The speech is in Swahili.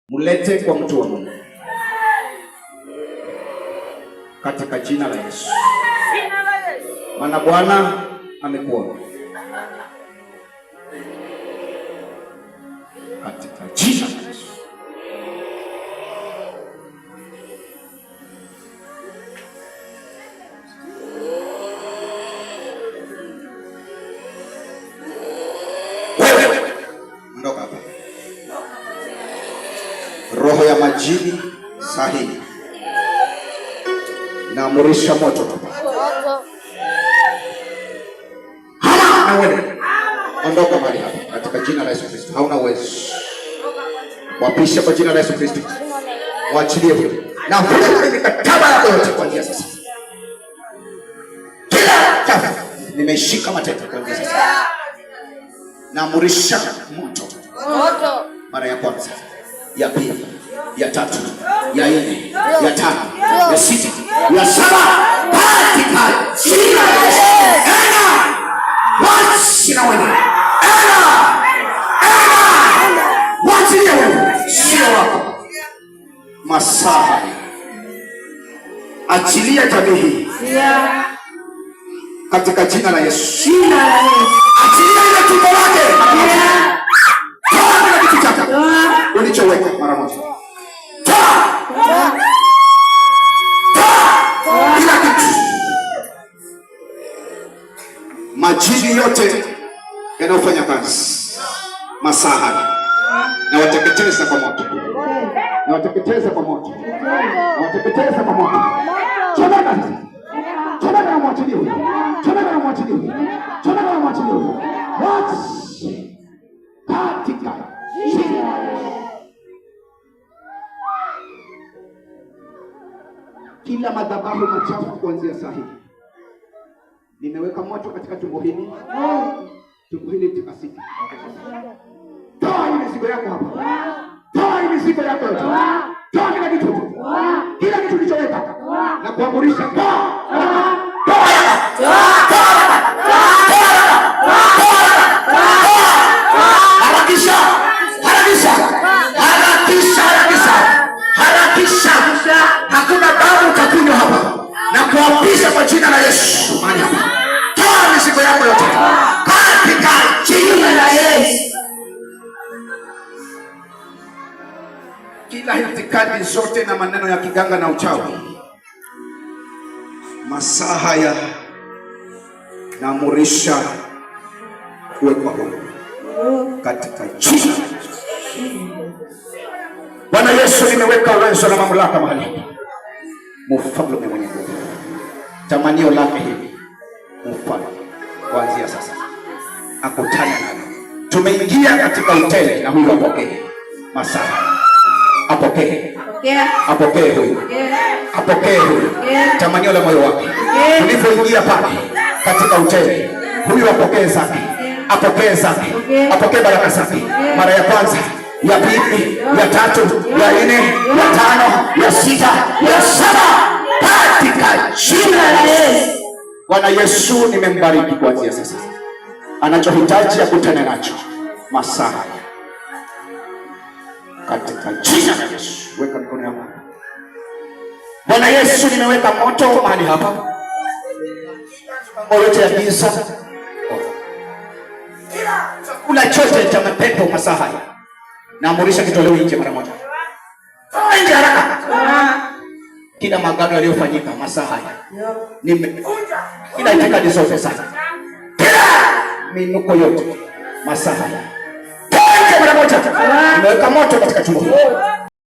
Mulete kwa mtu wa Mungu katika jina la Yesu. Maana Bwana amekuona katika jina la Yesu. Ondoka hapa. Roho ya majini sahihi, naamurisha moto na wewe ondoka mahali hapa katika jina la Yesu Kristo. Hauna uwezo. Wapisha kwa jina la Yesu Kristo. Waachilie huyo. Na vile mikataba yako yote kuanzia sasa. Kila chafu nimeshika mateka kuanzia sasa. Naamurisha moto. Mara ya kwanza, ya pili, ya tatu, ya nne, ya tano, ya sita, ya saba, katika jina la Yesu. Sina wewe. Wachilia wewe. Sio wako. Masaha. Achilia jamii hii. Katika jina la Yesu. Achilia ile tumbo lake. Toa ile kitu chako. Ulichoweka mara moja. Toa. Kila kitu. Majini yote yanayofanya kazi masaha na wateketeza kwa moto, na wateketeza kwa moto, na wateketeza kwa moto. Chomeka na mwachilie, chomeka na mwachilie, chomeka na mwachilie. Katika kila madhabahu machafu kuanzia saa hii nimeweka moto katika tumbo hili. Tumbo hili tikasiki. Toa hii mizigo yako hapa. Toa hii mizigo yako yote. Toa kila kitu. Kila kitu ulichoweka. Na kuamurisha toa. Harakisha. Hakuna damu utakunywa hapa. Na kuapisha kwa jina la Yesu. Toa mizigo yako yote. Katika jina la Yesu. Kila itikadi zote na maneno ya kiganga na uchawi, masaa haya naamurisha kuwekwa huru katika jina. Bwana Yesu, nimeweka uwezo na mamlaka mahali hapa. Mfalme mwenye nguvu, tamanio lake hili mfalme kuanzia sasa akutane nalo. Tumeingia katika hoteli na huyu apokee masaa. Apokee huyu. Apokee huyu. Tamanio la moyo wake. Tulipoingia pale katika hoteli, huyu apokee zake. Apokee zake. Apokee baraka zake. Mara ya kwanza, ya pili, ya tatu, ya nne, ya tano, ya sita, ya saba, katika jina la Yesu. Bwana Yesu, nimembariki kuanzia sasa. Anachohitaji akutane nacho masaa katika jina la Yesu. Weka mikono yako. Bwana Yesu, nimeweka moto mahali hapa. Yote ya giza, chakula chote cha mapepo masaa haya naamurisha kitolewe nje mara moja. Nje haraka. Kila magano yaliyofanyika masaa haya nimevunja. Kila itikadi zote sasa, kila minuko yote masaa haya nje mara moja. Nimeweka moto katika tumbo.